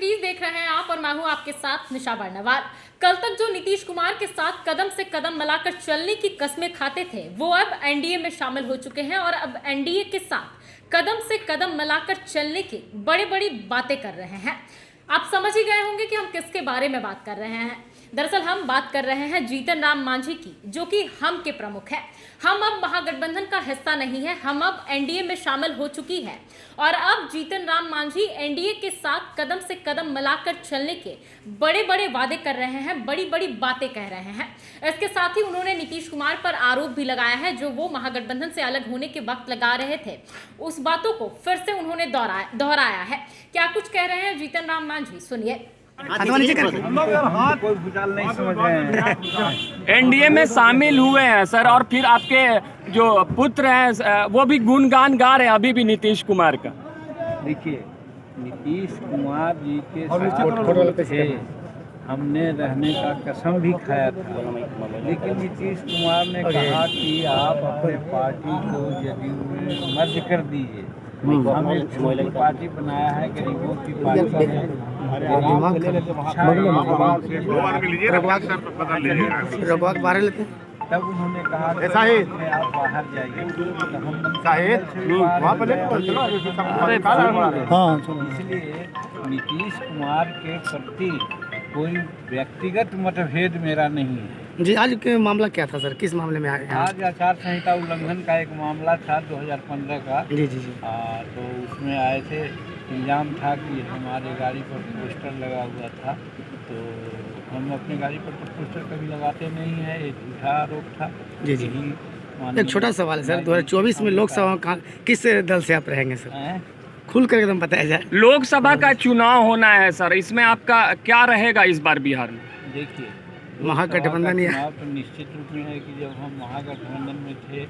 Cities देख रहे हैं आप और मैं हूं आपके साथ निशा बर्नवाल। कल तक जो नीतीश कुमार के साथ कदम से कदम मिलाकर चलने की कस्में खाते थे वो अब एनडीए में शामिल हो चुके हैं और अब एनडीए के साथ कदम से कदम मिलाकर चलने की बड़ी बड़ी बातें कर रहे हैं। आप समझ ही गए होंगे कि हम किसके बारे में बात कर रहे हैं। दरअसल हम बात कर रहे हैं जीतन राम मांझी की, जो कि हम के प्रमुख है। हम अब महागठबंधन का हिस्सा नहीं है, हम अब एनडीए में शामिल हो चुकी है और अब जीतन राम मांझी एनडीए के साथ कदम से कदम मिलाकर चलने के बड़े बड़े वादे कर रहे हैं, बड़ी बड़ी बातें कह रहे हैं। इसके साथ ही उन्होंने नीतीश कुमार पर आरोप भी लगाया है, जो वो महागठबंधन से अलग होने के वक्त लगा रहे थे, उस बातों को फिर से उन्होंने दोहराया है। क्या कुछ कह रहे हैं जीतन राम मांझी, सुनिए। कोई भूचाल नहीं समझ रहे हैं। एनडीए में शामिल हुए हैं सर, और फिर आपके जो पुत्र हैं वो भी गुणगान गा रहे हैं अभी भी नीतीश कुमार का। देखिए, नीतीश कुमार जी के साथ थे, हमने रहने का कसम भी खाया था, लेकिन नीतीश कुमार ने कहा कि आप अपने पार्टी को जदयू में मर्ज कर दीजिए। हम एक छोटी पार्टी बनाया है, गरीबों की पार्टी है। तब उन्होंने कहा आप बाहर जाइए, इसलिए नीतीश कुमार के प्रति कोई व्यक्तिगत मतभेद मेरा नहीं है। जी, आज के मामला क्या था सर, किस मामले में आए? आज आचार संहिता उल्लंघन का एक मामला था 2015 का। जी जी जी। तो उसमें आए थे, इल्ज़ाम था कि हमारे गाड़ी पर पोस्टर लगा हुआ था, तो हम अपनी गाड़ी पर तो पोस्टर कभी लगाते नहीं है, एक झूठा आरोप था। जी जी। एक छोटा सवाल है सर, 2024 में लोकसभा का किस दल से आप रहेंगे सर? खुल कर एकदम बताया जाए। लोकसभा का चुनाव होना है सर, इसमें आपका क्या रहेगा इस बार बिहार में? देखिए, महागठबंधन चुनाव तो निश्चित रूप में है कि जब हम महागठबंधन में थे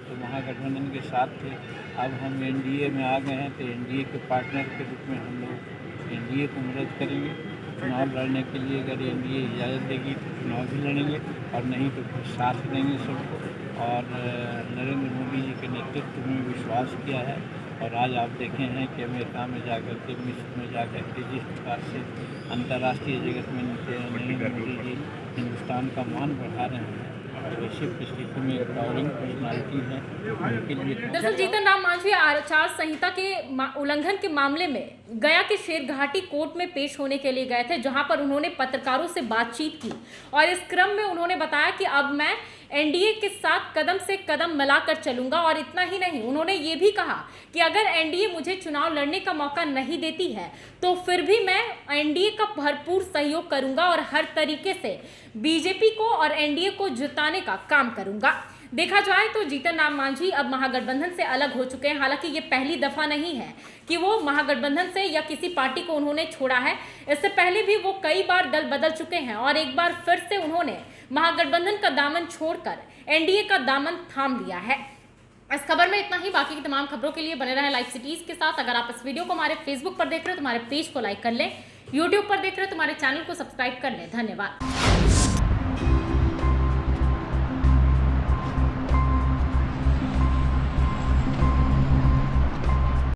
तो महागठबंधन के साथ थे। अब हम एनडीए में आ गए हैं तो एनडीए के पार्टनर के रूप में हम लोग एनडीए को मदद करेंगे। चुनाव लड़ने के लिए अगर एनडीए इजाज़त देगी तो चुनाव भी लड़ेंगे, और नहीं तो फिर साथ देंगे सबको। और नरेंद्र मोदी जी के नेतृत्व में विश्वास किया है, और आज आप देखे हैं कि अमेरिका में जाकर के, मिस्र में जाकर के जिस प्रकार से अंतर्राष्ट्रीय जगत में नरेंद्र मोदी जी हिंदुस्तान का मान बढ़ा रहे हैं, वैसे परिस्थिति में एक टावरिंग पर्सनालिटी है उनके लिए। दरअसल जीतन राम मांझी आचार संहिता के उल्लंघन के मामले में गया के शेरघाटी कोर्ट में पेश होने के लिए गए थे, जहां पर उन्होंने पत्रकारों से बातचीत की और इस क्रम में उन्होंने बताया कि अब मैं एनडीए के साथ कदम से कदम मिलाकर चलूंगा। और इतना ही नहीं, उन्होंने ये भी कहा कि अगर एनडीए मुझे चुनाव लड़ने का मौका नहीं देती है तो फिर भी मैं एनडीए का भरपूर सहयोग करूंगा और हर तरीके से बीजेपी को और एनडीए को जिताने का काम करूंगा। देखा जाए तो जीतन राम मांझी अब महागठबंधन से अलग हो चुके हैं। हालांकि ये पहली दफा नहीं है कि वो महागठबंधन से या किसी पार्टी को उन्होंने छोड़ा है, इससे पहले भी वो कई बार दल बदल चुके हैं और एक बार फिर से उन्होंने महागठबंधन का दामन छोड़कर एनडीए का दामन थाम लिया है। इस खबर में इतना ही। बाकी की तमाम खबरों के लिए बने रहें लाइव सिटीज के साथ। अगर आप इस वीडियो को हमारे फेसबुक पर देख रहे हो तो हमारे पेज को लाइक कर लें, यूट्यूब पर देख रहे हो तो हमारे चैनल को सब्सक्राइब कर लें। धन्यवाद।